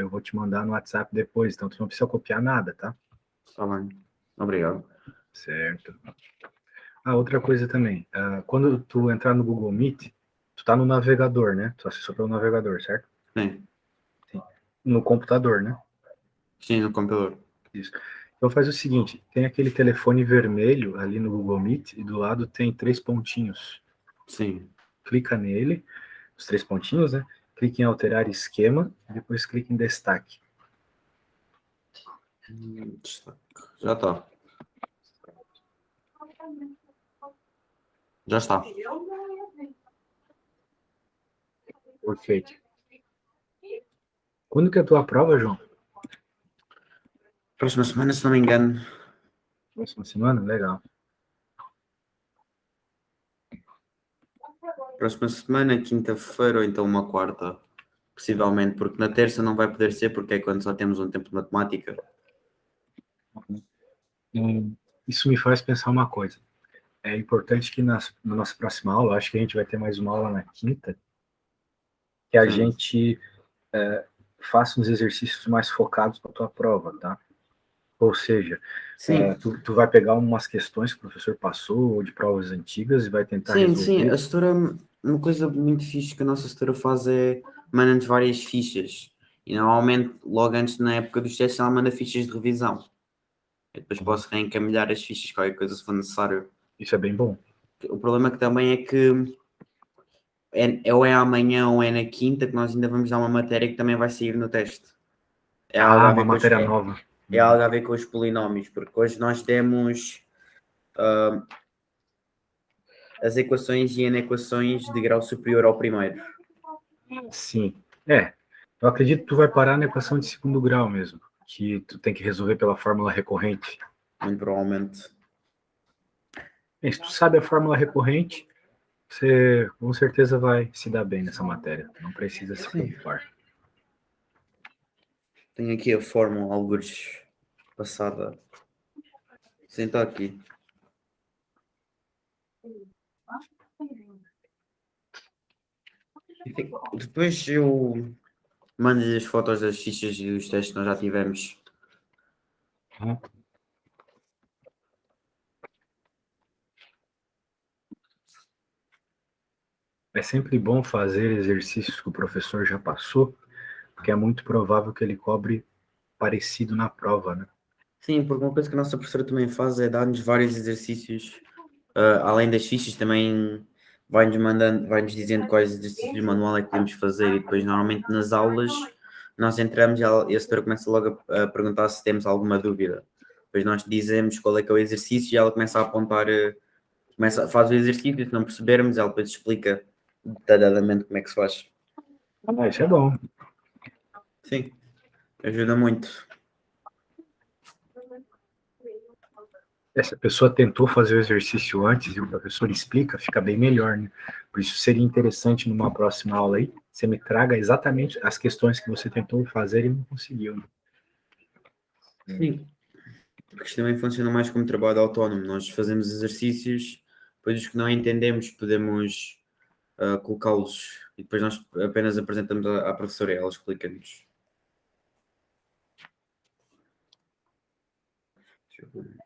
eu vou te mandar no WhatsApp depois, então tu não precisa copiar nada, tá? Tá bem. Obrigado. Certo. Outra coisa também, quando tu entrar no Google Meet, tu tá no navegador, né? Tu acessou pelo navegador, certo? Sim. Sim. No computador, né? Sim, no computador. Isso. Então faz o seguinte, tem aquele telefone vermelho ali no Google Meet e do lado tem 3 pontinhos. Sim. Clica nele, os 3 pontinhos, né? Clique em alterar esquema e depois clique em destaque. Destaque. Já está. Já está. Perfeito. Quando que é a tua prova, João? Próxima semana, se não me engano. Próxima semana? Legal. Próxima semana, quinta-feira ou então uma quarta. Possivelmente, porque na terça não vai poder ser, porque é quando só temos um tempo de matemática. Isso me faz pensar uma coisa. É importante que na nossa próxima aula, acho que a gente vai ter mais uma aula na quinta, que a Sim. gente faça uns exercícios mais focados para a tua prova, tá? Ou seja, tu vai pegar umas questões que o professor passou, ou de provas antigas, e vai tentar Sim, sim. resolver. A setora, uma coisa muito fixe que a nossa setora faz é manda-nos várias fichas. E normalmente, logo antes, na época dos testes, ela manda fichas de revisão. Eu depois posso reencaminhar as fichas, qualquer coisa se for necessário. Isso é bem bom. O problema que também é que ou é amanhã ou é na quinta que nós ainda vamos dar uma matéria que também vai sair no teste. É algo a Uma ver com matéria nova. é algo a ver com os polinómios, porque hoje nós temos as equações e inequações de grau superior ao primeiro. Sim. Eu acredito que tu vai parar na equação de segundo grau mesmo, que tu tem que resolver pela fórmula recorrente. Muito provavelmente. Bem, se tu sabe a fórmula recorrente, você com certeza vai se dar bem nessa matéria. Não precisa se Sim. preocupar. Tenho aqui a fórmula algures passada. Senta aqui. Enfim, depois eu mando as fotos das fichas e dos testes que nós já tivemos. É sempre bom fazer exercícios que o professor já passou, porque é muito provável que ele cobre parecido na prova, né? Sim, porque uma coisa que a nossa professora também faz é dar-nos vários exercícios. Além das fichas, também vai-nos dizendo quais exercícios de manual é que podemos fazer e depois normalmente nas aulas nós entramos e a setora começa logo a perguntar se temos alguma dúvida. Depois nós dizemos qual é que é o exercício e ela começa a apontar, faz o exercício, se não percebermos, ela depois explica detalhadamente como é que se faz. Isso é bom. Sim, ajuda muito. Se a pessoa tentou fazer o exercício antes e o professor explica, fica bem melhor, né? Por isso seria interessante numa próxima aula aí, você me traga exatamente as questões que você tentou fazer e não conseguiu. Sim, porque isto também funciona mais como trabalho autónomo. Nós fazemos exercícios, depois os que não entendemos podemos colocá-los e depois nós apenas apresentamos à professora e ela explica-nos. Deixa eu ver.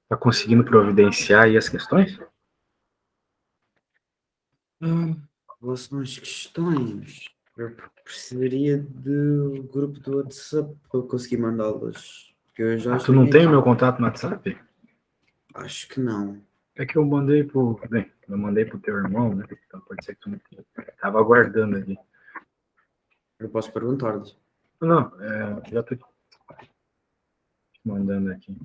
Tá conseguindo providenciar aí as questões? Relação às questões, eu precisaria do grupo do WhatsApp para eu conseguir mandá-las. Porque eu já as Tu não tenho tem o aqui. meu contato no WhatsApp? Acho que não. É que eu mandei pro teu irmão, né? Então pode ser que tu não tenha. Tava aguardando ali. Eu posso perguntar-lhe. Não, já tô te mandando aqui.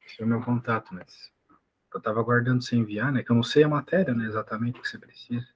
Esse é o meu contato, mas eu tava aguardando você enviar, né? Que eu não sei a matéria, né? Exatamente o que você precisa.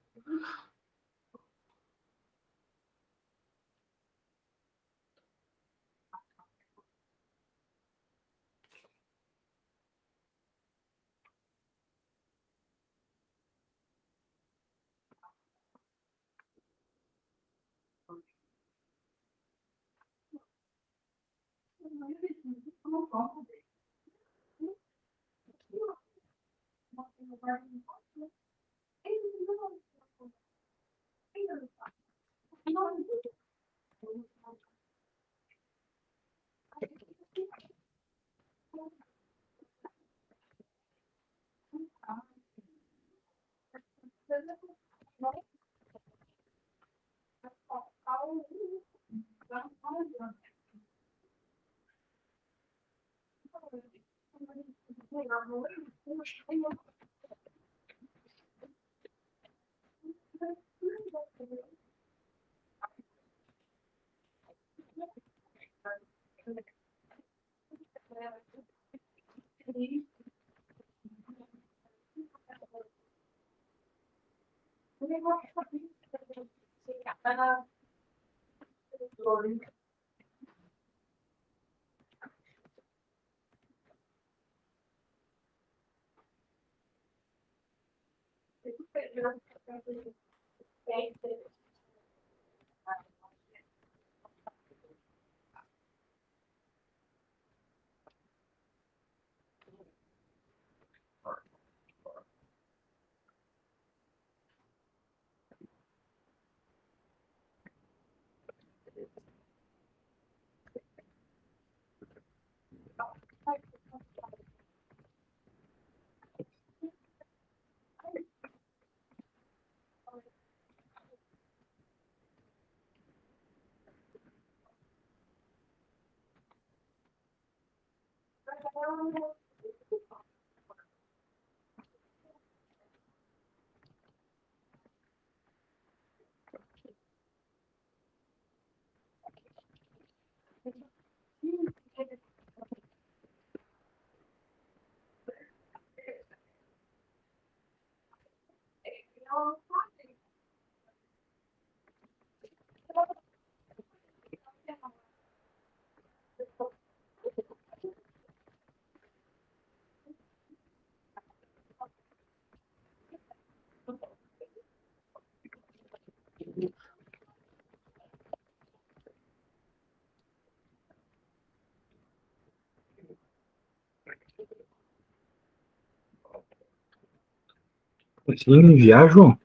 Conseguindo enviar, João?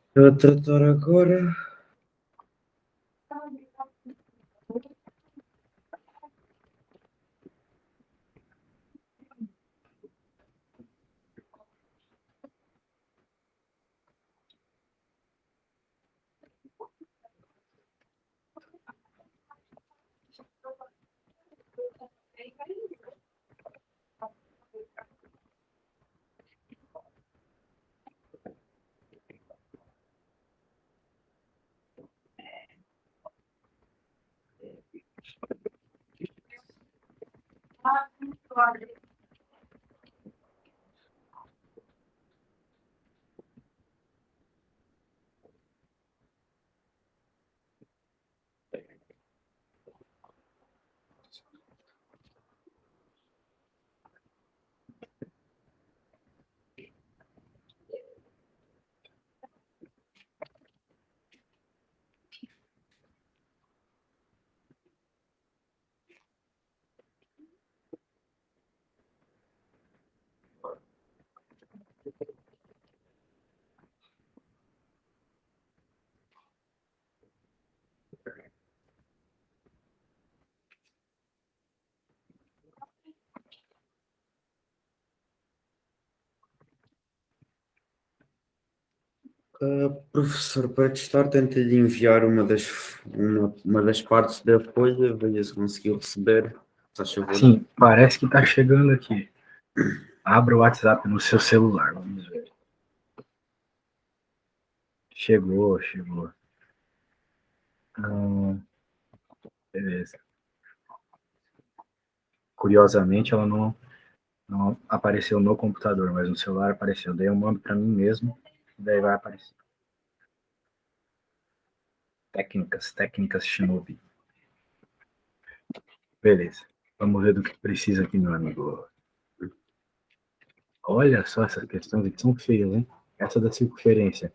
Estou a tratar agora. Professor, para testar, tenta-lhe enviar uma das partes da folha, veja se conseguiu receber. Faz favor. Sim, parece que está chegando aqui. Abra o WhatsApp no seu celular, vamos ver. Chegou. Beleza. Curiosamente, ela não apareceu no computador, mas no celular apareceu. Daí eu mando para mim mesmo, daí vai aparecer. Técnicas Shinobi. Beleza. Vamos ver do que precisa aqui, meu amigo. Olha só, essas questões aqui são feias, hein? Essa da circunferência.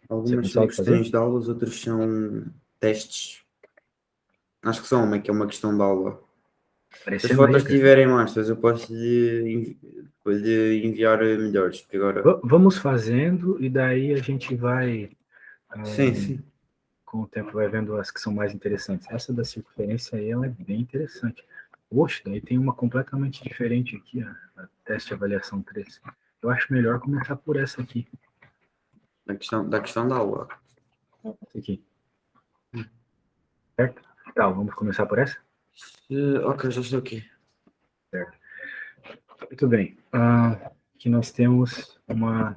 Algumas são questões de aulas, outras são testes. Acho que são, que é uma questão de aula. Se as fotos tiverem masters, eu posso lhe enviar melhores. Porque agora... Vamos fazendo e daí a gente vai... Sim. Com o tempo vai vendo as que são mais interessantes. Essa da circunferência aí, ela é bem interessante. Poxa, daí tem uma completamente diferente aqui, a teste de avaliação 3. Eu acho melhor começar por essa aqui. Da questão da aula. Essa aqui. Certo? Tá, vamos começar por essa? Ok, já estou aqui. Certo. Muito bem. Aqui nós temos uma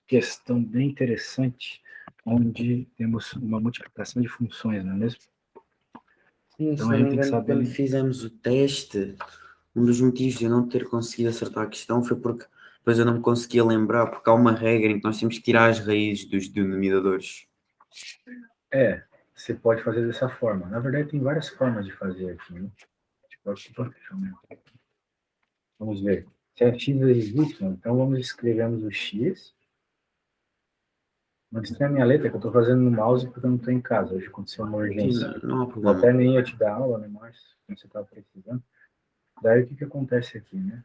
questão bem interessante, onde temos uma multiplicação de funções, não é mesmo? Sim, então a gente tem que saber... Quando fizemos o teste, um dos motivos de eu não ter conseguido acertar a questão foi porque depois eu não me conseguia lembrar, porque há uma regra em que nós temos que tirar as raízes dos denominadores. Você pode fazer dessa forma. Na verdade, tem várias formas de fazer aqui, né? Vamos ver. Se é x vezes y, então vamos escrevemos o x. Não tem a minha letra, que eu estou fazendo no mouse porque eu não estou em casa. Hoje aconteceu uma urgência. Não há problema. Eu até nem ia te dar aula, né, mas você estava precisando. Daí o que acontece aqui, né?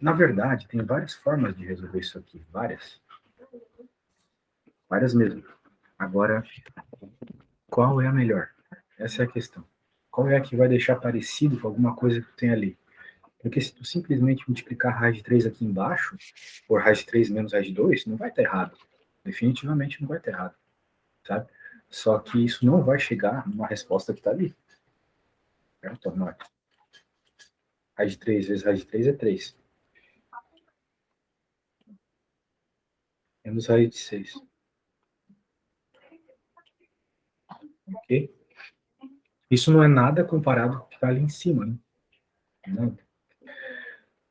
Na verdade, tem várias formas de resolver isso aqui. Várias. Várias mesmo. Agora, qual é a melhor? Essa é a questão. Qual é a que vai deixar parecido com alguma coisa que tem ali? Porque se tu simplesmente multiplicar a raiz de 3 aqui embaixo, por raiz de 3 menos raiz de 2, não vai estar errado. Definitivamente não vai estar errado. Sabe? Só que isso não vai chegar numa resposta que está ali. Certo? Não é. Raiz de 3 vezes raiz de 3 é 3. Menos raiz de 6. Ok? Isso não é nada comparado com o que está ali em cima, né? Não.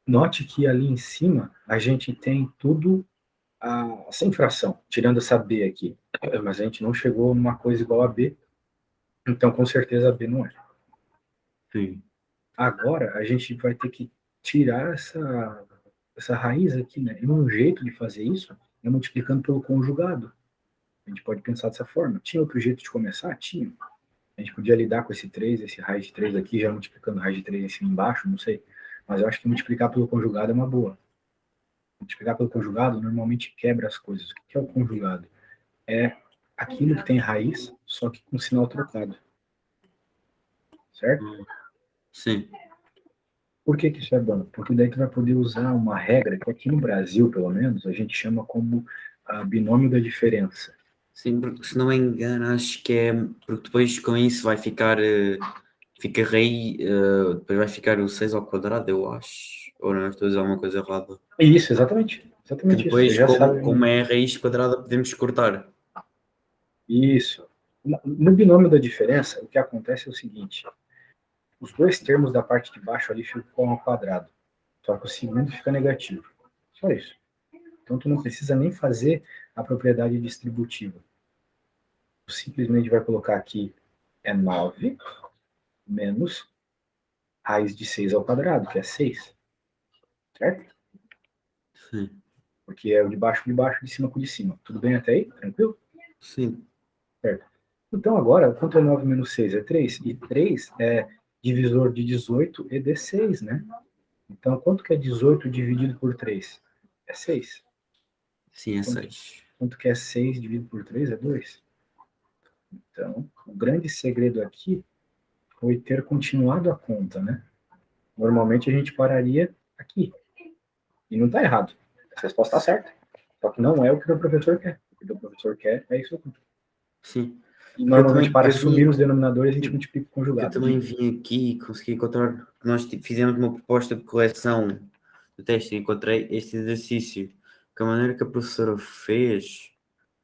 Note que ali em cima a gente tem tudo sem fração, tirando essa B aqui. Mas a gente não chegou numa coisa igual a B, então com certeza a B não é. Sim. Agora a gente vai ter que tirar essa raiz aqui, né? E um jeito de fazer isso é multiplicando pelo conjugado. A gente pode pensar dessa forma. Tinha outro jeito de começar? Tinha. A gente podia lidar com esse 3, esse raiz de 3 aqui, já multiplicando raiz de 3 em cima e embaixo, não sei. Mas eu acho que multiplicar pelo conjugado é uma boa. Multiplicar pelo conjugado normalmente quebra as coisas. O que é o conjugado? É aquilo que tem raiz, só que com sinal trocado. Certo? Sim. Por que isso é bom? Porque daí tu vai poder usar uma regra que aqui no Brasil, pelo menos, a gente chama como binômio da diferença. Sim, porque se não me engano, acho que é porque depois com isso vai ficar fica rei, depois vai ficar o 6 ao quadrado, eu acho. Ou não, estou a dizer alguma coisa errada. Isso, exatamente. Que Exatamente isso. Você depois, já sabe. como é raiz quadrada, podemos cortar. Isso. No binômio da diferença, o que acontece é o seguinte: os dois termos da parte de baixo ali ficam ao quadrado, só que o segundo fica negativo. Só isso. Então, tu não precisa nem fazer a propriedade distributiva. Tu simplesmente vai colocar aqui é 9 menos raiz de 6 ao quadrado, que é 6. Certo? Sim. Porque é o de baixo, de cima com o de cima. Tudo bem até aí? Tranquilo? Sim. Certo. Então, agora, quanto é 9 menos 6? É 3. E 3 é divisor de 18 e de 6, né? Então, quanto que é 18 dividido por 3? É 6. Sim, é Quanto, 6. quanto que é 6 dividido por 3? É 2. Então, o grande segredo aqui foi ter continuado a conta, né? Normalmente a gente pararia aqui. E não está errado. Essa resposta está certa. Só que não é o que o professor quer. O que o professor quer é isso aqui. Sim. E Eu normalmente, também, para eu assumir os vim, denominadores, a gente multiplica com eu conjugado. também Diga. vim aqui e consegui encontrar que nós fizemos uma proposta de correção do teste e encontrei este exercício que a maneira que a professora fez,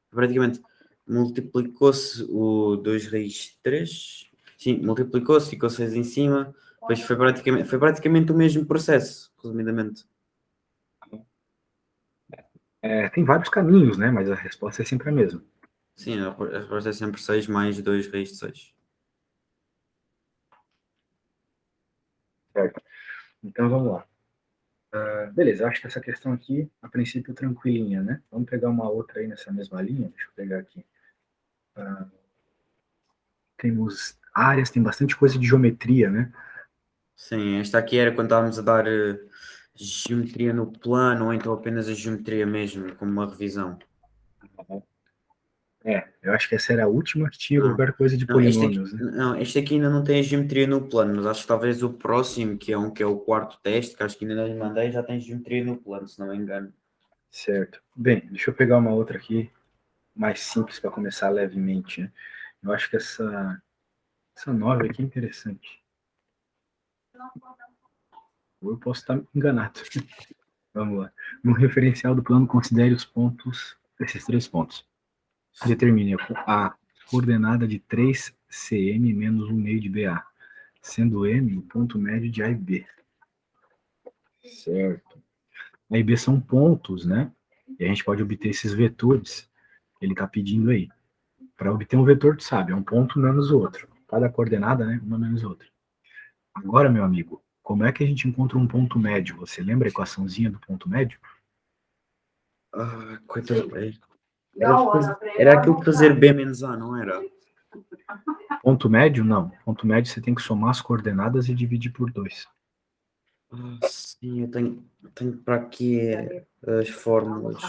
praticamente multiplicou-se o 2 raiz de 3, sim, multiplicou-se, ficou 6 em cima, depois foi praticamente o mesmo processo, resumidamente. Tem vários caminhos, né? Mas a resposta é sempre a mesma. Sim, a resposta é sempre 6 mais 2 raiz de 6. Certo? Então vamos lá. Beleza, acho que essa questão aqui, a princípio, tranquilinha, né? Vamos pegar uma outra aí nessa mesma linha. Deixa eu pegar aqui. Temos áreas, tem bastante coisa de geometria, né? Sim, esta aqui era quando estávamos a dar geometria no plano, ou então apenas a geometria mesmo, como uma revisão. Eu acho que essa era a última que tinha Não, qualquer coisa de não, este aqui, polinômios, né? não, este aqui ainda não tem a geometria no plano, mas acho que talvez o próximo, que é o quarto teste, que acho que ainda não lhe mandei, já tem geometria no plano, se não me engano. Certo. Bem, deixa eu pegar uma outra aqui, mais simples para começar levemente, né? Eu acho que essa 9 aqui é interessante. Ou eu posso estar enganado. Vamos lá. No referencial do plano, considere os pontos, esses 3 pontos. Determine a coordenada de 3 cm menos 1 meio de BA, sendo M o ponto médio de A e B. Certo. A e B são pontos, né? E a gente pode obter esses vetores que ele está pedindo aí. Para obter um vetor, tu sabe, é um ponto menos o outro. Cada coordenada, né? Uma menos a outra. Agora, meu amigo, como é que a gente encontra um ponto médio? Você lembra a equaçãozinha do ponto médio? Coitado, era aquilo de fazer B menos A, não era? Ponto médio, não. Ponto médio você tem que somar as coordenadas e dividir por 2. Sim, eu tenho para aqui as fórmulas.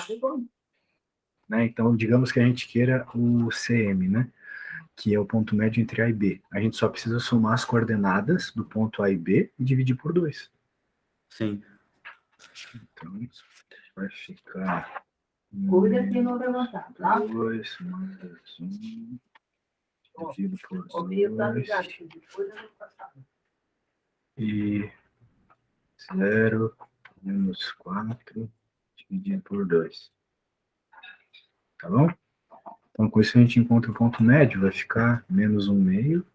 Né? Então, digamos que a gente queira o CM, né? Que é o ponto médio entre A e B. A gente só precisa somar as coordenadas do ponto A e B e dividir por 2. Sim. Então, vai ficar Cuida de não levantar, tá? 2 mais 1 dividido por O Bia tá 2 ligado, cuida de não passar. e 0 menos 4 dividido por 2. Tá bom? Então, com isso a gente encontra o ponto médio, vai ficar menos 1 meio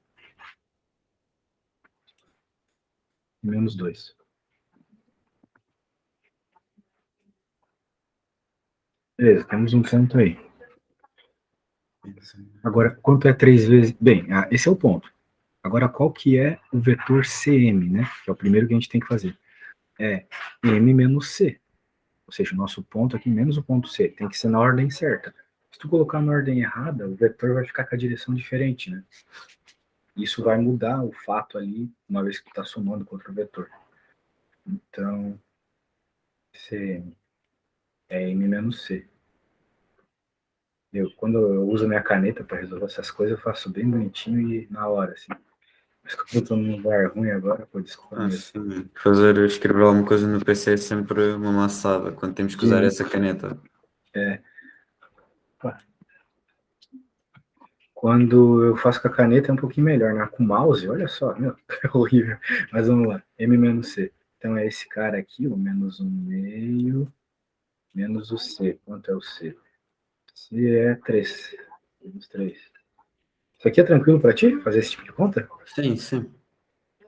e menos 2. Beleza, temos um ponto aí. Agora, quanto é 3 vezes... Bem, esse é o ponto. Agora, qual que é o vetor CM, né? Que é o primeiro que a gente tem que fazer. É M menos C. Ou seja, o nosso ponto aqui menos o ponto C. Tem que ser na ordem certa. Se tu colocar na ordem errada, o vetor vai ficar com a direção diferente, né? Isso vai mudar o fato ali, uma vez que tu está somando com outro vetor. Então, CM é M menos C. Quando eu uso minha caneta para resolver essas coisas, eu faço bem bonitinho e na hora, assim. Mas como eu tô num lugar ruim agora, pô, desculpa mesmo. Sim. Escrever alguma coisa no PC é sempre uma maçada quando temos que usar essa caneta. É, Quando eu faço com a caneta é um pouquinho melhor, né? Com o mouse, olha só, meu, é horrível. Mas vamos lá, M menos C. Então é esse cara aqui, o menos 1/2, menos o C. Quanto é o C? C é 3. Menos 3. Isso aqui é tranquilo para ti, fazer esse tipo de conta? Sim, sim.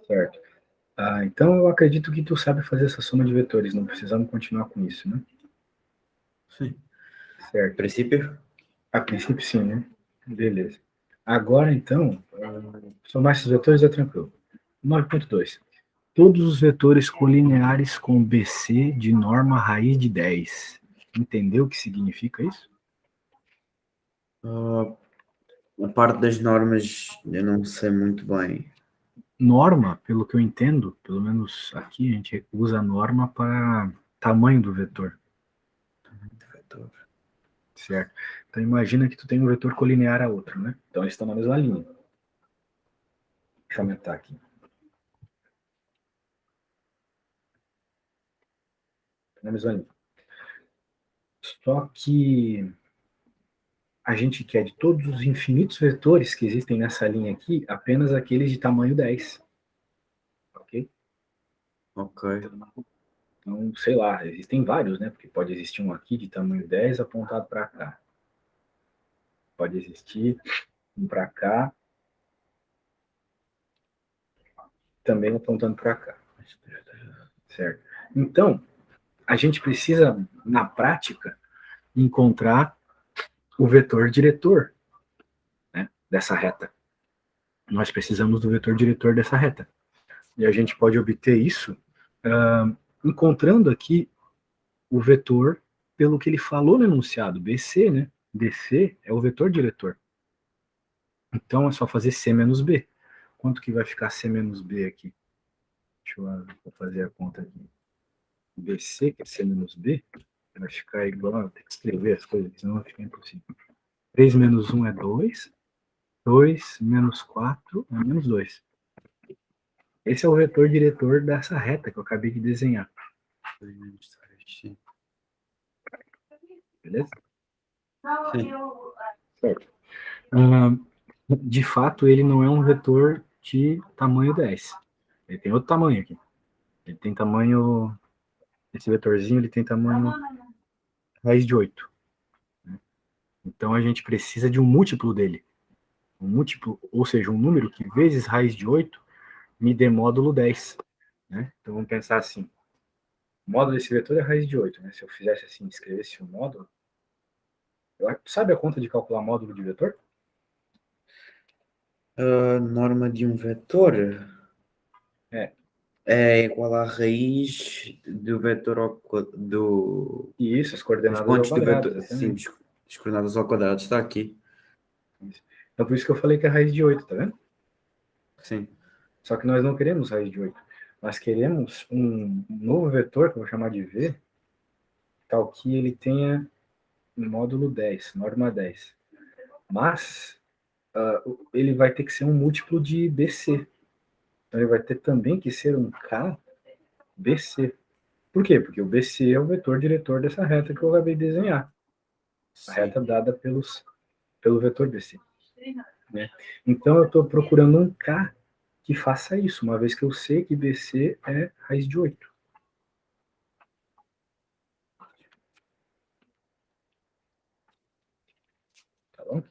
Certo. Então eu acredito que tu sabe fazer essa soma de vetores, não precisamos continuar com isso, né? Sim. Certo. Princípio? A princípio sim, né? Beleza. Agora então, somar esses vetores é tranquilo. 9.2. Todos os vetores colineares com BC de norma raiz de 10. Entendeu o que significa isso? A parte das normas eu não sei muito bem. Norma, pelo que eu entendo, pelo menos aqui a gente usa a norma para tamanho do vetor, Vetor. certo? Então imagina que tu tem um vetor colinear a outro, né? Então eles estão na mesma linha. Deixa eu aumentar aqui. Na mesma linha. Só que a gente quer de todos os infinitos vetores que existem nessa linha aqui, apenas aqueles de tamanho 10. Ok? Ok. Então, sei lá, existem vários, né? Porque pode existir um aqui de tamanho 10 apontado para cá. Pode existir um para cá, também apontando para cá. Certo? Então, a gente precisa, na prática, encontrar o vetor diretor, né, dessa reta. Nós precisamos do vetor diretor dessa reta. E a gente pode obter isso encontrando aqui o vetor pelo que ele falou no enunciado, BC, né? BC é o vetor diretor. Então é só fazer C menos B. Quanto que vai ficar C menos B aqui? Deixa eu fazer a conta aqui. BC, que é C menos B, vai ficar igual, tem que escrever as coisas, senão vai ficar impossível. 3 menos 1 é 2. 2 menos 4 é menos 2. Esse é o vetor diretor dessa reta que eu acabei de desenhar. Beleza? Sim. Certo. De fato, ele não é um vetor de tamanho 10. Ele tem outro tamanho aqui. Ele tem tamanho. Esse vetorzinho ele tem tamanho raiz de 8. Então a gente precisa de um múltiplo dele. Um múltiplo, ou seja, um número que vezes raiz de 8 me dê módulo 10. Né? Então vamos pensar assim. O módulo desse vetor é raiz de 8. Né? Se eu fizesse assim, escrevesse um módulo. Sabe a conta de calcular módulo de vetor? Norma de um vetor É. é igual à raiz do vetor do E isso, as dos coordenadas ao pontos do quadrado, vetor, sim, exatamente. das coordenadas ao quadrado, está aqui. Então por isso que eu falei que é raiz de 8, tá vendo? Sim. Só que nós não queremos raiz de 8. Nós queremos um novo vetor, que eu vou chamar de V, tal que ele tenha módulo 10, norma 10. Mas ele vai ter que ser um múltiplo de BC. Então ele vai ter também que ser um KBC. Por quê? Porque o BC é o vetor diretor dessa reta que eu acabei de desenhar. A reta dada pelo vetor BC. Né? Então eu estou procurando um K que faça isso, uma vez que eu sei que BC é raiz de 8. Tá bom?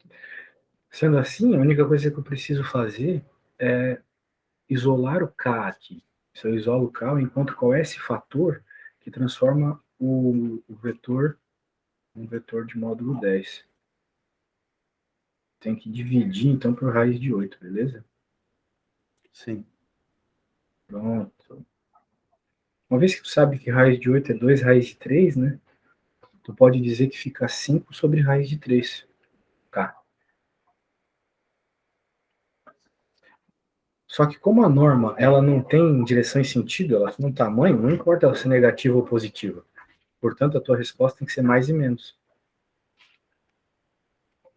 Sendo assim, a única coisa que eu preciso fazer é isolar o K aqui. Se eu isolo o K, eu encontro qual é esse fator que transforma o vetor em um vetor de módulo 10. Tem que dividir, então, por raiz de 8, beleza? Sim. Pronto. Uma vez que tu sabe que raiz de 8 é 2 raiz de 3, né? Tu pode dizer que fica 5 sobre raiz de 3. K. Só que como a norma ela não tem direção e sentido, ela tem um tamanho, não importa ela ser negativa ou positiva. Portanto, a tua resposta tem que ser mais e menos.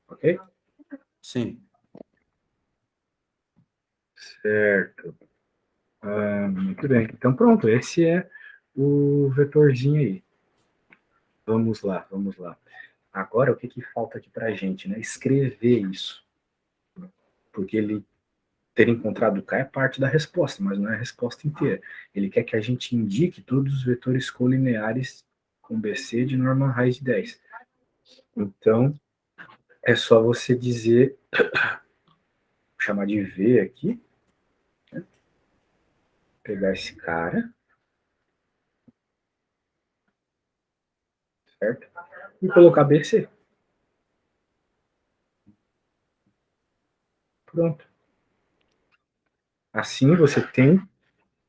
Ok? Sim. Certo. Muito bem. Então, pronto. Esse é o vetorzinho aí. Vamos lá, vamos lá. Agora, o que falta aqui para a gente? Né? Escrever isso. Porque ele ter encontrado o K é parte da resposta, mas não é a resposta inteira. Ele quer que a gente indique todos os vetores colineares com BC de norma raiz de 10. Então, é só você dizer, vou chamar de V aqui, né? Pegar esse cara, certo? E colocar BC. Pronto. Assim você tem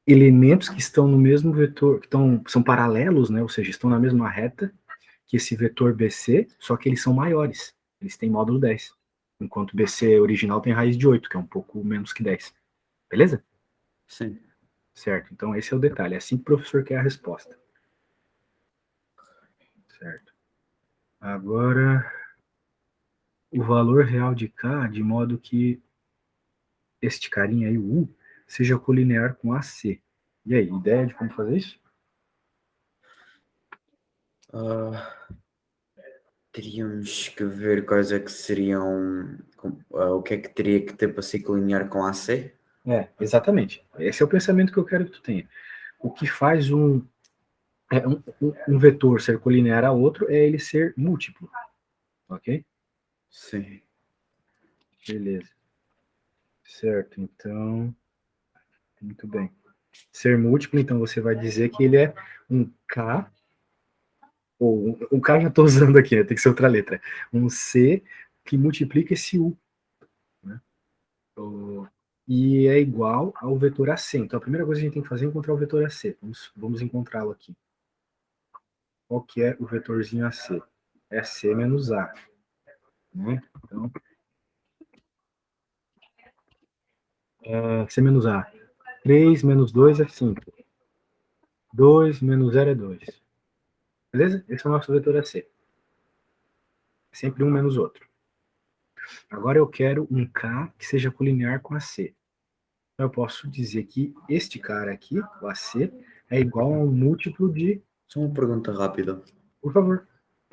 elementos que estão no mesmo vetor, são paralelos, né? Ou seja, estão na mesma reta que esse vetor BC, só que eles são maiores. Eles têm módulo 10. Enquanto BC original tem raiz de 8, que é um pouco menos que 10. Beleza? Sim. Certo. Então esse é o detalhe. É assim que o professor quer a resposta. Certo. Agora, o valor real de K, de modo que este carinha aí, o U, seja colinear com AC. E aí, ideia de como fazer isso? Teríamos que ver quais é que seriam. O que é que teria que ter para se colinear com AC? Exatamente. Esse é o pensamento que eu quero que tu tenha. O que faz um vetor ser colinear a outro é ele ser múltiplo. Ok? Sim. Beleza. Certo, então. Muito bem. Ser múltiplo, então você vai dizer que ele é um K, ou um K já estou usando aqui, né? Tem que ser outra letra. Um C que multiplica esse U. Né? E é igual ao vetor AC. Então a primeira coisa que a gente tem que fazer é encontrar o vetor AC. Vamos encontrá-lo aqui. Qual que é o vetorzinho AC? É C menos A. Né? Então, C menos A. 3 menos 2 é 5. 2 menos 0 é 2. Beleza? Esse é o nosso vetor AC. Sempre um menos outro. Agora eu quero um K que seja colinear com AC. Então eu posso dizer que este cara aqui, o AC, é igual a um múltiplo de... Só uma pergunta rápida. Por favor.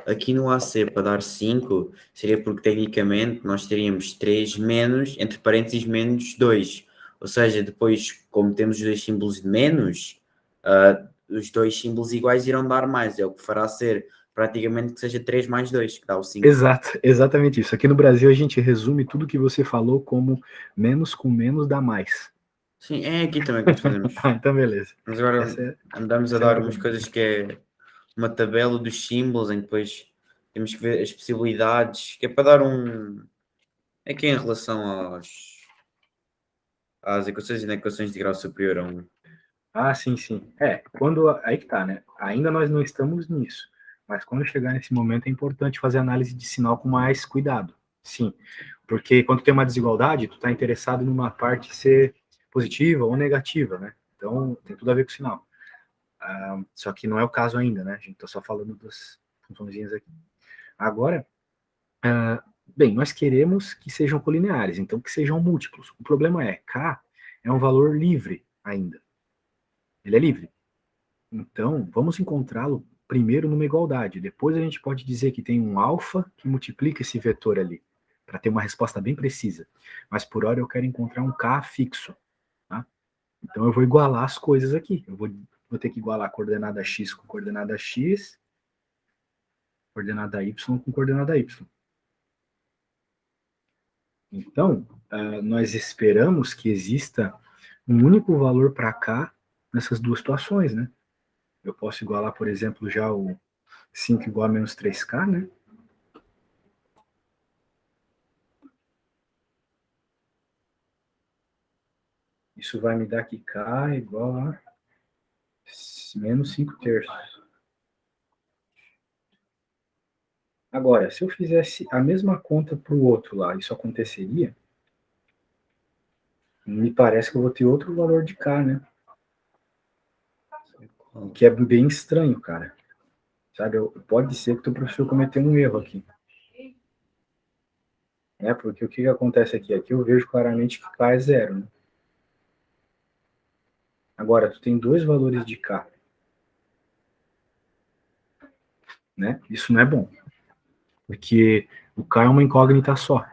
Aqui no AC, para dar 5, seria porque tecnicamente nós teríamos 3 menos, entre parênteses, menos 2. Ou seja, depois, como temos os dois símbolos de menos, os dois símbolos iguais irão dar mais. É o que fará ser praticamente que seja 3 mais 2, que dá o 5. Exato, exatamente isso. Aqui no Brasil a gente resume tudo que você falou como menos com menos dá mais. Sim, é aqui também que nós fazemos. Então beleza. Mas agora andamos a dar umas coisas que é uma tabela dos símbolos, em que depois temos que ver as possibilidades, que é para dar um... É que é em relação às equações e inequações de grau superior a 1. Sim, sim. Aí que tá, né? Ainda nós não estamos nisso. Mas quando chegar nesse momento é importante fazer análise de sinal com mais cuidado. Sim. Porque quando tem uma desigualdade, tu tá interessado numa parte ser positiva ou negativa, né? Então tem tudo a ver com o sinal. Só que não é o caso ainda, né? A gente tá só falando das funçõezinhas aqui. Agora, bem, nós queremos que sejam colineares, então que sejam múltiplos. O problema é, K é um valor livre ainda. Ele é livre. Então, vamos encontrá-lo primeiro numa igualdade. Depois a gente pode dizer que tem um alfa que multiplica esse vetor ali, para ter uma resposta bem precisa. Mas por hora eu quero encontrar um K fixo. Tá? Então eu vou igualar as coisas aqui. Eu vou ter que igualar a coordenada x com coordenada x, coordenada y com coordenada y. Então, nós esperamos que exista um único valor para K nessas duas situações, né? Eu posso igualar, por exemplo, já o 5 igual a menos 3K, né? Isso vai me dar que K é igual a menos 5 terços. Agora, se eu fizesse a mesma conta para o outro lá, isso aconteceria? Me parece que eu vou ter outro valor de K, né? O que é bem estranho, cara. Sabe, pode ser que o professor cometeu um erro aqui. Porque o que acontece aqui? Aqui eu vejo claramente que K é zero, né? Agora, tu tem dois valores de K. Né? Isso não é bom. Porque o K é uma incógnita só.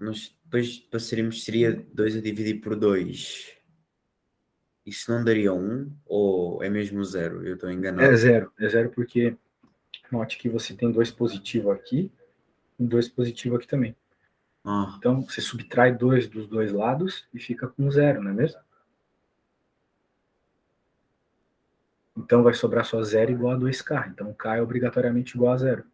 Mas depois passaríamos, seria 2 a dividir por 2. Isso não daria 1 ou é mesmo 0? Eu estou enganado. É zero porque note que você tem 2 positivo aqui e 2 positivo aqui também. Ah, Então, você subtrai 2 dos dois lados e fica com 0, não é mesmo? Então, vai sobrar só 0 igual a 2K. Então, K é obrigatoriamente igual a 0.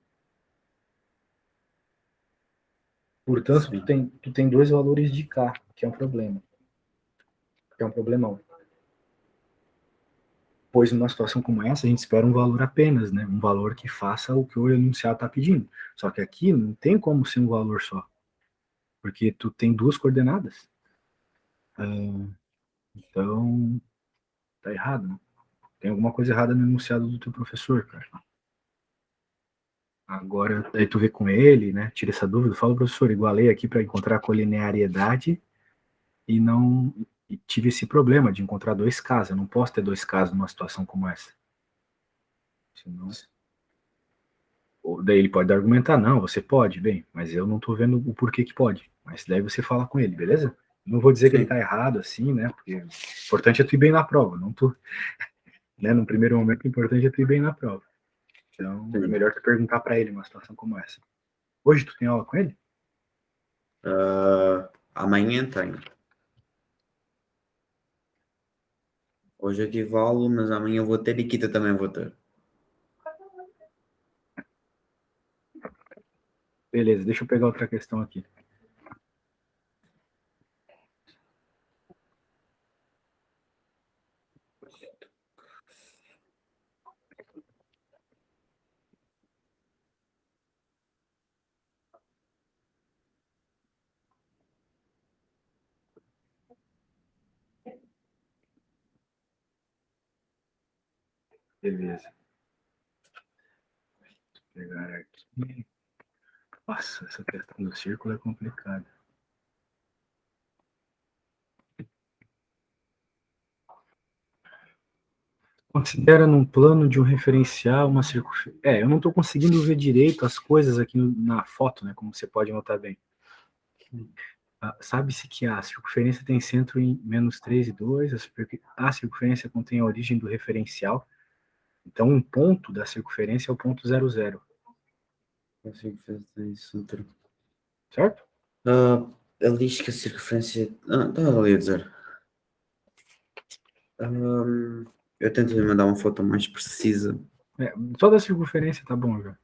Portanto, sim. tu tem dois valores de K, que é um problema. Que é um problemão. Pois numa situação como essa, a gente espera um valor apenas, né? Um valor que faça o que o enunciado está pedindo. Só que aqui não tem como ser um valor só. Porque tu tem duas coordenadas. Então, tá errado, né? Tem alguma coisa errada no enunciado do teu professor, cara. Agora, daí tu vê com ele, né? Tira essa dúvida, fala, professor, igualei aqui para encontrar a colinearidade e não e tive esse problema de encontrar dois casos. Eu não posso ter dois casos numa situação como essa. Senão, daí ele pode argumentar, não, você pode, bem, mas eu não tô vendo o porquê que pode. Mas daí você fala com ele, beleza? Não vou dizer que ele Sim. tá errado assim, né? Porque o importante é tu ir bem na prova, não tu, né? No primeiro momento, o importante é tu ir bem na prova. Então, é Sim. melhor tu perguntar para ele uma situação como essa. Hoje tu tem aula com ele? Amanhã tenho. Hoje eu tive aula, mas amanhã eu vou ter e quinta também vou ter. Beleza, deixa eu pegar outra questão aqui. Beleza. Vou pegar aqui. Nossa, essa questão do círculo é complicada. Considera num plano de um referencial uma circunferência. Eu não estou conseguindo ver direito as coisas aqui na foto, né? Como você pode notar bem. Sabe-se que a circunferência tem centro em menos 3 e 2, a circunferência contém a origem do referencial. Então, um ponto da circunferência é o ponto 00, Consigo fazer isso. certo? Ele diz que a circunferência. Estava ali a dizer. Eu tento lhe mandar uma foto mais precisa. Só da circunferência tá bom já.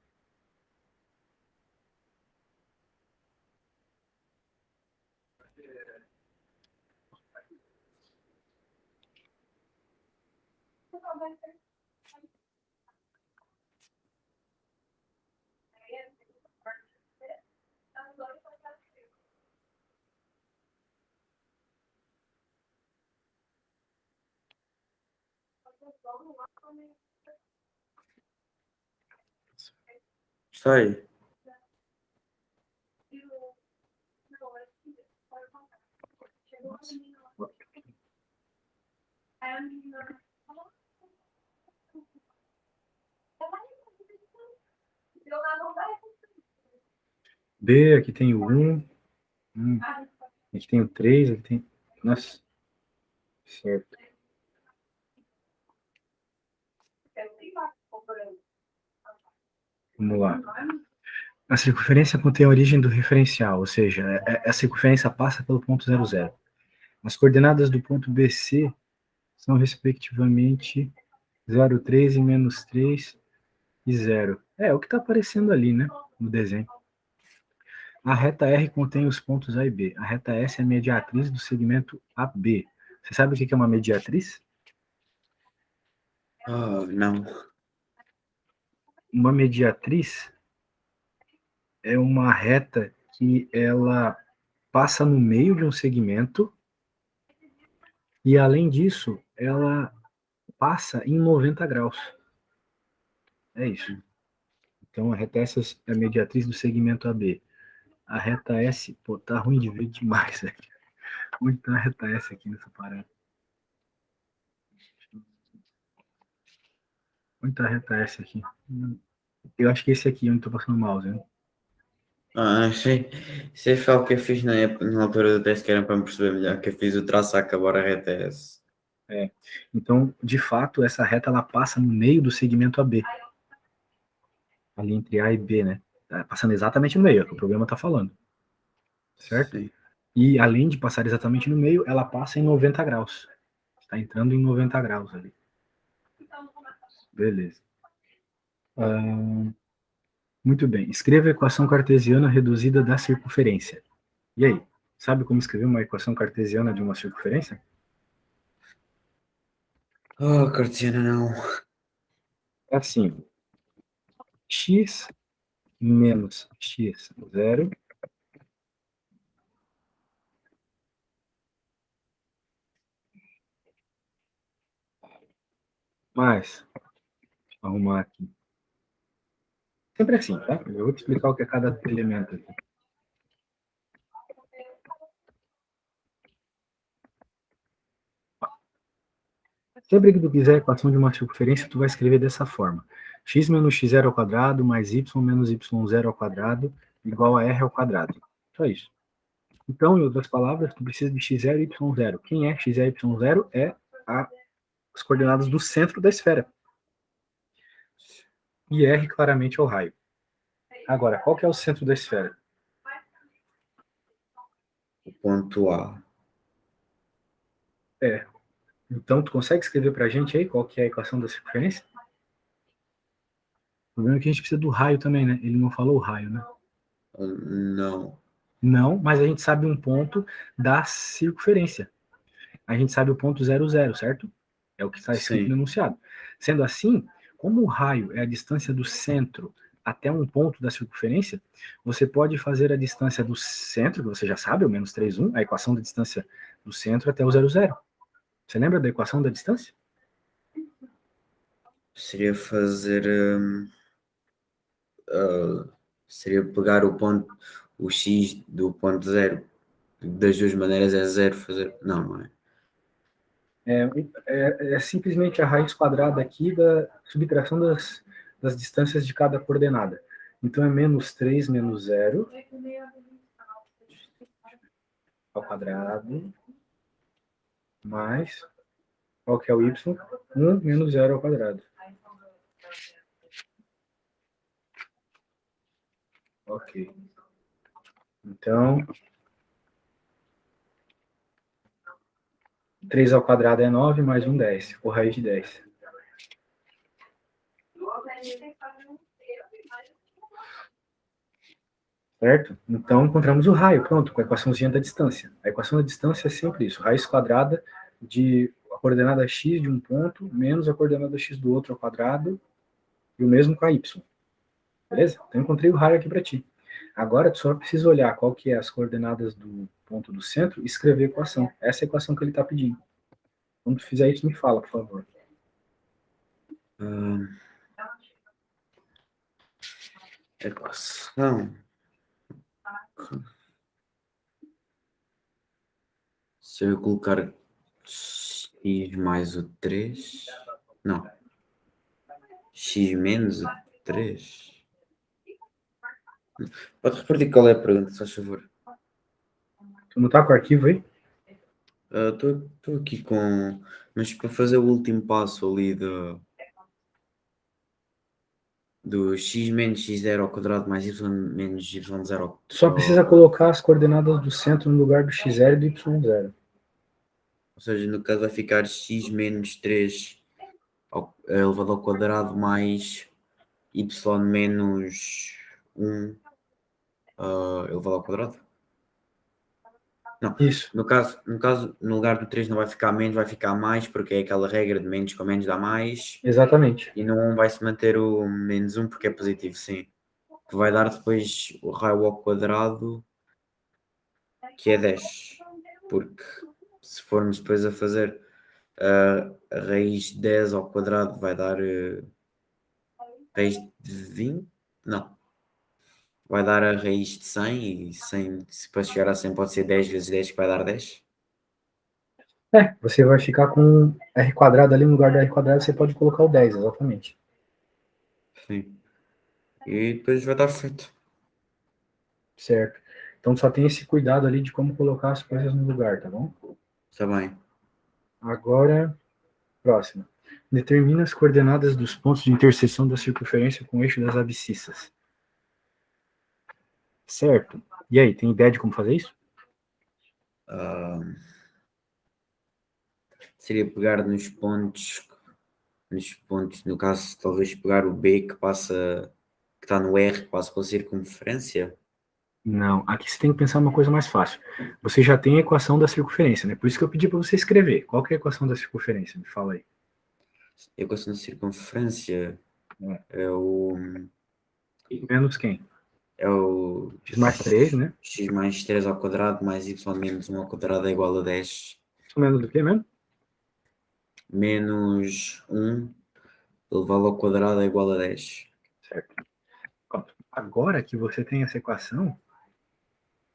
Sei. B, aqui tem o 1, aqui tem o 3, aqui tem. Nossa, certo. Vamos lá. A circunferência contém a origem do referencial, ou seja, a circunferência passa pelo ponto 00. As coordenadas do ponto BC são, respectivamente, 0,3 e menos 3 e 0. É o que está aparecendo ali, né, no desenho. A reta R contém os pontos A e B. A reta S é a mediatriz do segmento AB. Você sabe o que é uma mediatriz? Não. Uma mediatriz é uma reta que ela passa no meio de um segmento e, além disso, ela passa em 90 graus. É isso. Então, a reta S é a mediatriz do segmento AB. A reta S, pô, tá ruim de ver demais, velho. Onde tá a reta S aqui nessa parada? Onde tá a reta S aqui? Eu acho que esse aqui é onde tô passando o mouse, né? Isso foi algo que eu fiz na altura do teste, que era para me perceber melhor, que eu fiz o traço a acabar a reta S. Então, de fato, essa reta ela passa no meio do segmento AB. Ali entre A e B, né? Tá passando exatamente no meio, é o que o programa está falando. Certo? Sim. E além de passar exatamente no meio, ela passa em 90 graus. Está entrando em 90 graus ali. Beleza. Muito bem. Escreva a equação cartesiana reduzida da circunferência. E aí? Sabe como escrever uma equação cartesiana de uma circunferência? Oh, cartesiana não. É assim. X menos x zero mais, deixa eu arrumar aqui. Sempre assim, tá? Eu vou te explicar o que é cada elemento aqui. Sempre que tu quiser a equação de uma circunferência, tu vai escrever dessa forma. X menos x0 ao quadrado mais y menos y0 ao quadrado igual a r ao quadrado. Só isso. Então, em outras palavras, tu precisa de x0 e y0. Quem é x0 e y0? É as coordenadas do centro da esfera. E r claramente é o raio. Agora, qual que é o centro da esfera? O ponto A. Então, tu consegue escrever pra gente aí qual que é a equação da circunferência? O problema é que a gente precisa do raio também, né? Ele não falou o raio, né? Não. Não, mas a gente sabe um ponto da circunferência. A gente sabe o ponto 00, certo? É o que está escrito Sim. no enunciado. Sendo assim, como o raio é a distância do centro até um ponto da circunferência, você pode fazer a distância do centro, que você já sabe, o menos 3,1, a equação da distância do centro até o 00. Você lembra da equação da distância? Seria fazer. Seria pegar o X do ponto zero. Das duas maneiras é zero fazer. Não, não é? É simplesmente a raiz quadrada aqui da subtração das distâncias de cada coordenada. Então é menos 3 menos 0 ao quadrado mais, qual que é o y? 1 menos 0 ao quadrado. Ok. Então, 3 ao quadrado é 9, mais 1, 10. Ficou raiz de 10. Certo? Então, encontramos o raio. Pronto, com a equaçãozinha da distância. A equação da distância é sempre isso. Raiz quadrada de a coordenada x de um ponto menos a coordenada x do outro ao quadrado e o mesmo com a y. Beleza? Então, encontrei o raio aqui para ti. Agora, tu só precisa olhar qual que é as coordenadas do ponto do centro e escrever a equação. Essa é a equação que ele está pedindo. Quando tu fizer isso, me fala, por favor. Equação. Se eu colocar x mais o 3. Não. X menos o 3. Pode repetir qual é a pergunta, se faz favor. Tu não tá com o arquivo aí? Estou aqui com. Mas para fazer o último passo ali do x menos x0 ao quadrado mais y menos y0 ao... Só precisa colocar as coordenadas do centro no lugar do x0 e do y0. Ou seja, no caso vai ficar x menos 3 elevado ao quadrado mais y menos 1 elevado ao quadrado? Não. Isso. No caso, no lugar do 3 não vai ficar menos, vai ficar mais, porque é aquela regra de menos com menos dá mais. Exatamente. E no 1 vai se manter o menos 1 porque é positivo, sim. Que vai dar depois o raio ao quadrado, que é 10. Porque se formos depois a fazer a raiz de 10 ao quadrado vai dar raiz de 20? Não. Vai dar a raiz de 100 e 100, se para chegar a 100 pode ser 10 vezes 10 que vai dar 10. Você vai ficar com r quadrado ali no lugar do r quadrado, você pode colocar o 10, exatamente. Sim. E depois vai estar feito. certo? Então só tem esse cuidado ali de como colocar as coisas no lugar, tá bom? Está bem. Agora, próxima. Determina as coordenadas dos pontos de interseção da circunferência com o eixo das abscissas. Certo? E aí, tem ideia de como fazer isso? Seria pegar nos pontos, no caso, talvez pegar o B que está no R, que passa pela circunferência. Não, aqui você tem que pensar uma coisa mais fácil. Você já tem a equação da circunferência, né? Por isso que eu pedi para você escrever. Qual que é a equação da circunferência? Me fala aí. A equação da circunferência É. é o, Menos quem? é o X mais 3, né? x mais 3 ao quadrado mais y menos 1 ao quadrado é igual a 10. Isso menos do que mesmo? Menos 1 elevado ao quadrado é igual a 10. Certo. Agora que você tem essa equação,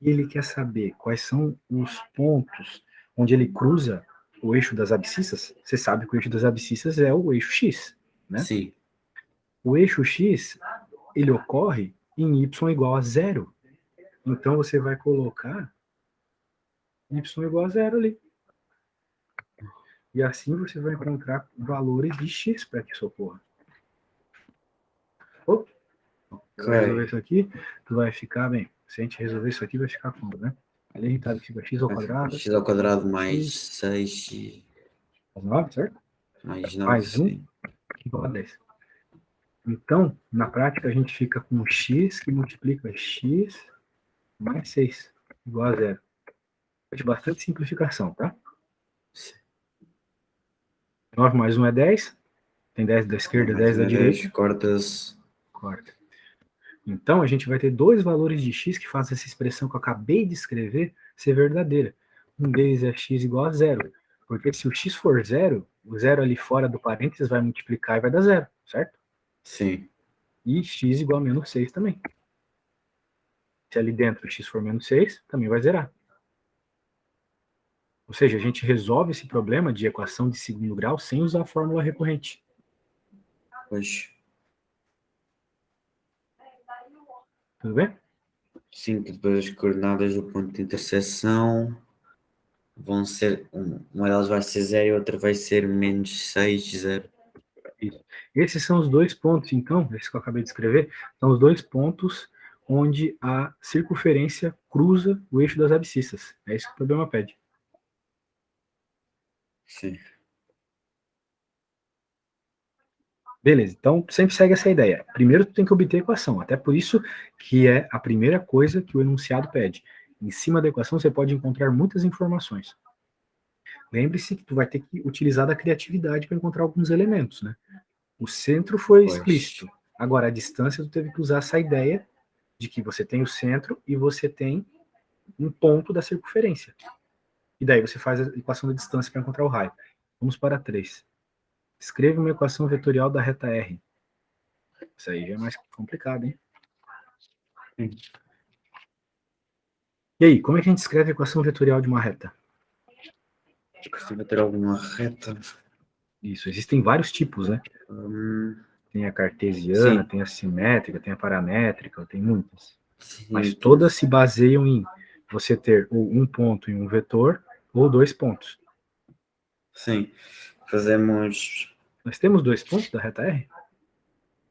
e ele quer saber quais são os pontos onde ele cruza o eixo das abscissas, você sabe que o eixo das abscissas é o eixo X, né? Sim, O eixo X, ele ocorre em y igual a zero. Então você vai colocar y igual a zero ali. E assim você vai encontrar valores de x para que isso ocorra. Opa, você vai resolver ok. isso aqui, tu vai ficar bem. Se a gente resolver isso aqui, vai ficar como, né? Ali a gente sabe que fica x ao quadrado, X ao quadrado mais x 6 ao 9, certo? mais 9, Mais 1 sim. igual a 10. Então, na prática, a gente fica com x que multiplica x mais 6 igual a zero. De bastante simplificação, tá? 9 mais 1 é 10. Tem 10 da esquerda, Mais 10 1 da é 10, direita. corta-se. Corta. Então, a gente vai ter dois valores de x que fazem essa expressão que eu acabei de escrever ser verdadeira. Um deles é x igual a zero. Porque se o x for zero, o zero ali fora do parênteses vai multiplicar e vai dar zero, certo? Sim, E x igual a menos 6 também. Se ali dentro x for menos 6, também vai zerar. Ou seja, a gente resolve esse problema de equação de segundo grau sem usar a fórmula recorrente. pois. Tudo bem? Sim, que depois as coordenadas do ponto de interseção vão ser. Uma delas vai ser 0 e outra vai ser menos 6, 0. Isso. Esses são os dois pontos, então, esses que eu acabei de escrever, são os dois pontos onde a circunferência cruza o eixo das abscissas. É isso que o problema pede. Sim. Beleza, então sempre segue essa ideia. Primeiro tu tem que obter a equação, até por isso que é a primeira coisa que o enunciado pede. Em cima da equação você pode encontrar muitas informações. Lembre-se que tu vai ter que utilizar da criatividade para encontrar alguns elementos, né? O centro foi Pois. explícito. Agora, a distância, tu teve que usar essa ideia de que você tem o centro e você tem um ponto da circunferência. E daí você faz a equação da distância para encontrar o raio. Vamos para 3. Escreva uma equação vetorial da reta R. Isso aí já é mais complicado, hein? Sim. E aí, como é que a gente escreve a equação vetorial de uma reta? Costuma ter alguma reta. Isso, existem vários tipos, né? Hum, Tem a cartesiana, sim, tem a simétrica, tem a paramétrica, tem muitas. Mas sim, todas se baseiam em você ter ou um ponto em um vetor ou dois pontos. sim. Fazemos. Nós temos dois pontos da reta R?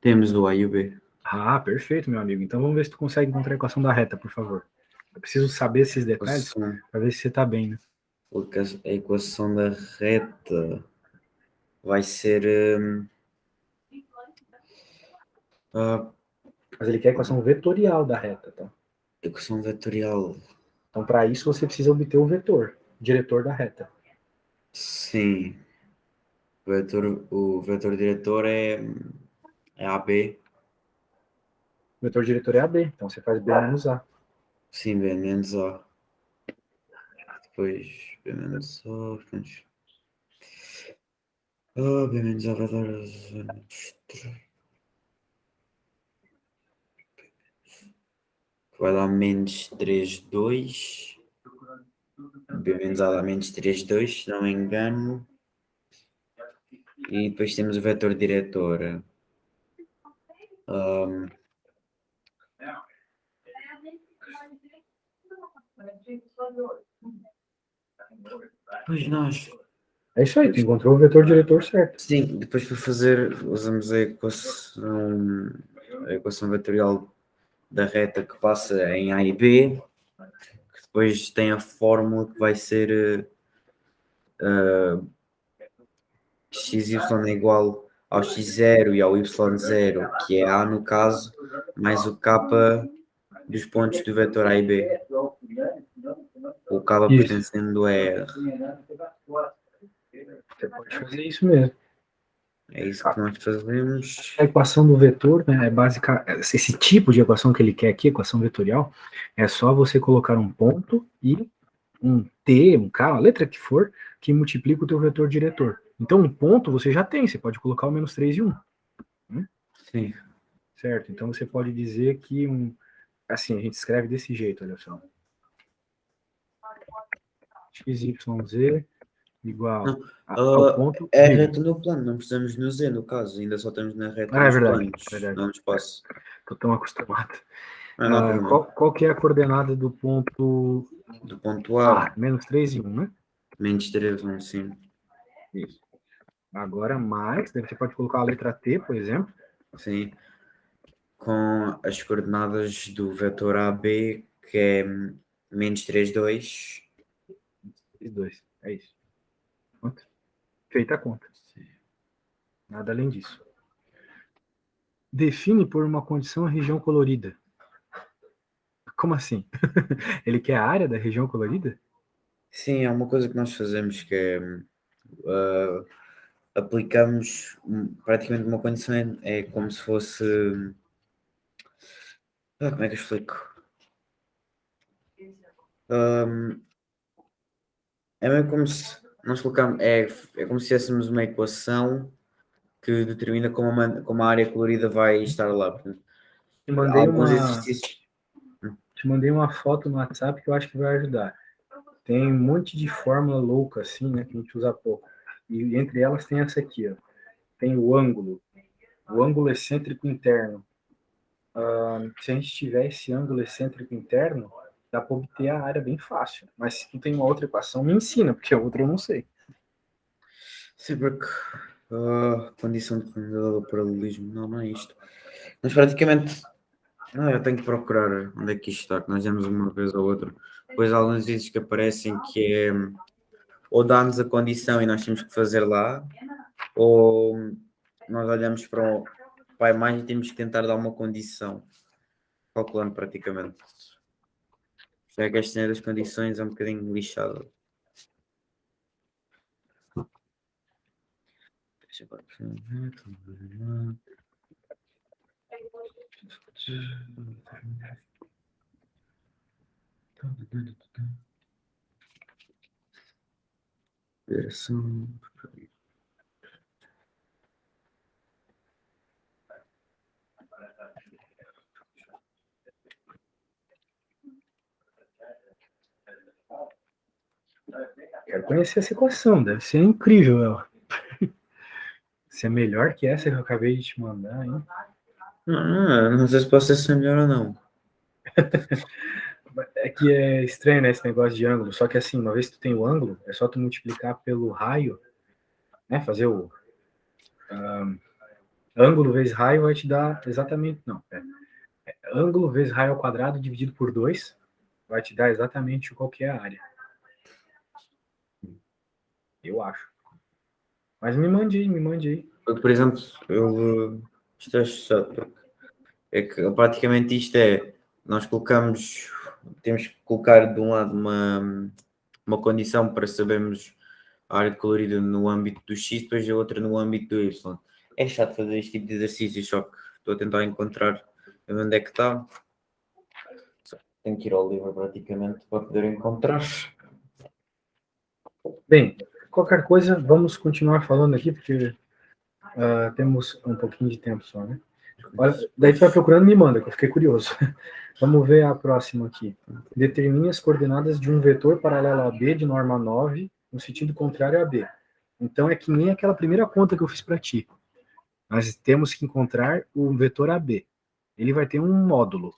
Temos o A e o B. Ah, perfeito, meu amigo. Então vamos ver se tu consegue encontrar a equação da reta, por favor. Eu preciso saber esses detalhes Equação, para ver se você está bem, né? a equação da reta vai ser. A Mas ele quer a equação vetorial da reta, tá? equação vetorial. Então, para isso, você precisa obter o vetor, o diretor da reta. Sim. O vetor diretor é AB. O vetor diretor é AB, então você faz B menos A. Sim, B menos A. Depois B menos A. B menos A vai dar a zona vai dar menos 3,2. B menos A dá menos 3,2, se não me engano. E depois temos o vetor diretor. Pois nós. É isso aí, tu encontrou o vetor diretor certo. Sim, depois para fazer, usamos a equação vetorial da reta que passa em A e B, que depois tem a fórmula que vai ser xy é igual ao x0 e ao y0, que é A no caso, mais o k dos pontos do vetor A e B. O k Isso. pertencendo a R. Você pode fazer isso mesmo. É isso que nós fazemos. A equação do vetor, né, é básica. Esse tipo de equação que ele quer aqui, equação vetorial, é só você colocar um ponto e um T, um K, a letra que for, que multiplica o teu vetor diretor. Então, um ponto você já tem, você pode colocar o menos 3 e 1. Sim. Certo? Então, você pode dizer que assim, a gente escreve desse jeito, olha só. XYZ igual ao ponto. É reta no plano, não precisamos no Z no caso, ainda só estamos na reta nos verdade, planos, verdade. não no espaço. Estou tão acostumado. Não há problema. Qual que é a coordenada do ponto Do ponto A, menos 3 e 1, né? menos 3, 1, sim. Isso. Agora mais, você pode colocar a letra T, por exemplo. Sim. Com as coordenadas do vetor AB, que é menos 3, 2. E 2, é isso. Pronto. Feita a conta. Nada além disso. Define por uma condição a região colorida. Como assim? Ele quer a área da região colorida? Sim, é uma coisa que nós fazemos que é aplicamos praticamente uma condição, é como se fosse. Como é que eu explico? É mesmo como se nós colocamos. É como se tivéssemos uma equação que determina como a área colorida vai estar lá. Portanto, alguns exercícios. Te mandei uma foto no WhatsApp que eu acho que vai ajudar. Tem um monte de fórmula louca, assim, né, que a gente usa pouco. E entre elas tem essa aqui, ó. Tem o ângulo excêntrico interno. Se a gente tiver esse ângulo excêntrico interno, dá para obter a área bem fácil. Mas se tu tem uma outra equação, me ensina, porque a outra eu não sei. Sim, porque condição de do paralelismo, não é isto. Mas praticamente, eu tenho que procurar onde é que isto está, que nós vemos uma vez ou outra. Depois há alguns vídeos que aparecem que é ou dá-nos a condição e nós temos que fazer lá, ou nós olhamos para a imagem e temos que tentar dar uma condição, calculando praticamente. Já é que esta das condições é um bocadinho lixada. Deixa eu ver. Quero conhecer essa equação, deve ser incrível ela. Se é melhor que essa que eu acabei de te mandar, hein? Não sei se pode ser melhor ou não. É que é estranho, né, esse negócio de ângulo. Só que assim, uma vez que tu tem o ângulo, é só tu multiplicar pelo raio, né? Fazer o ângulo vezes raio vai te dar exatamente. Não, ângulo vezes raio ao quadrado dividido por 2 vai te dar exatamente qual que é a área. Eu acho. Mas me mande aí. Por exemplo, isto é chato. É que praticamente isto é, nós temos que colocar de um lado uma condição para sabermos a área colorida no âmbito do X, depois a outra no âmbito do Y. É chato fazer este tipo de exercício, só que estou a tentar encontrar onde é que está. Tenho que ir ao livro praticamente para poder encontrar. Bem, qualquer coisa, vamos continuar falando aqui, porque temos um pouquinho de tempo só, né? Olha, daí tu vai procurando e me manda, que eu fiquei curioso. Vamos ver a próxima aqui. Determine as coordenadas de um vetor paralelo a B de norma 9, no sentido contrário a B. Então é que nem aquela primeira conta que eu fiz para ti. Nós temos que encontrar o vetor AB. Ele vai ter um módulo.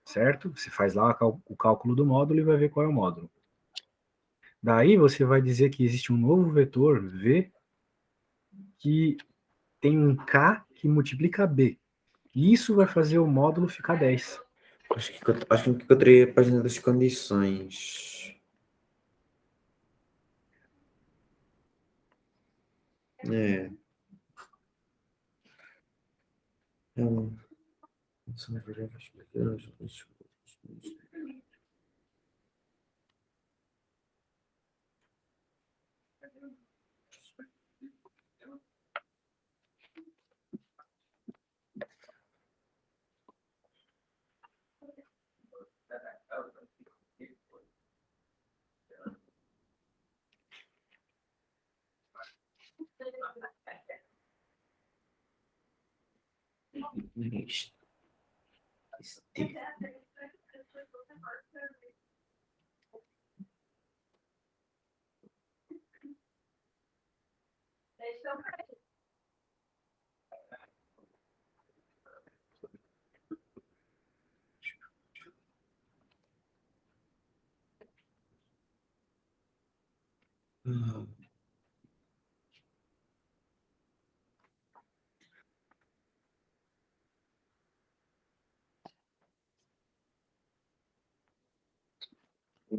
certo? Você faz lá o cálculo do módulo e vai ver qual é o módulo. Daí você vai dizer que existe um novo vetor V que tem um K que multiplica B. E isso vai fazer o módulo ficar 10. Acho que encontrei a página das condições. É. São variáveis pequenas.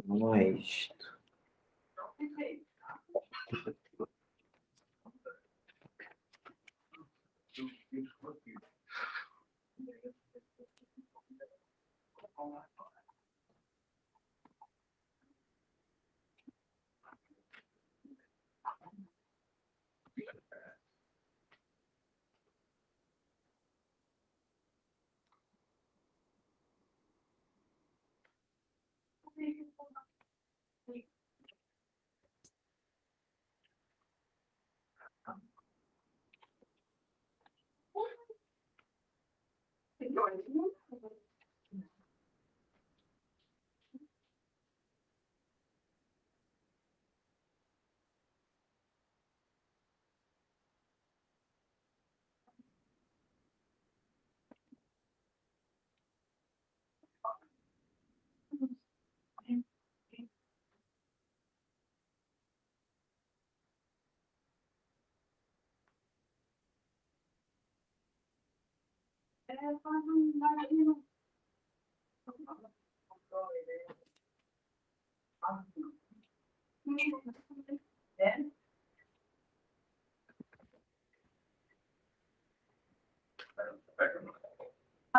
Mais.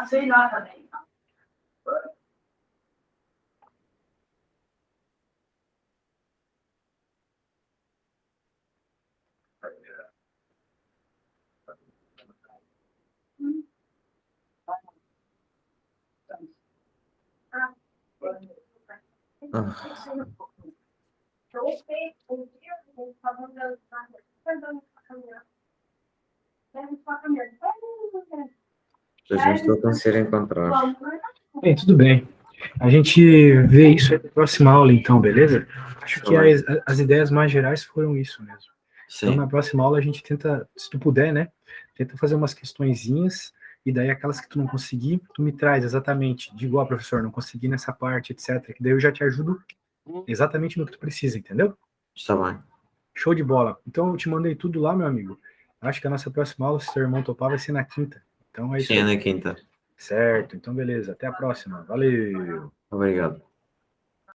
Sei lá também. Mas não estou a conseguir encontrar. Bem, tudo bem. A gente vê isso aí na próxima aula, então, beleza? Acho que as ideias mais gerais foram isso mesmo. Então, Sim. na próxima aula, a gente tenta, se tu puder, né? Tenta fazer umas questõezinhas, e daí aquelas que tu não conseguir, tu me traz exatamente. Digo, ó, professor, não consegui nessa parte, etc. Que daí eu já te ajudo exatamente no que tu precisa, entendeu? Está bem. Show de bola. Então, eu te mandei tudo lá, meu amigo. Acho que a nossa próxima aula, se teu irmão topar, vai ser na quinta. Então, é isso Sim, é aí. na quinta. Certo. Então, beleza. Até a próxima. Valeu. Obrigado.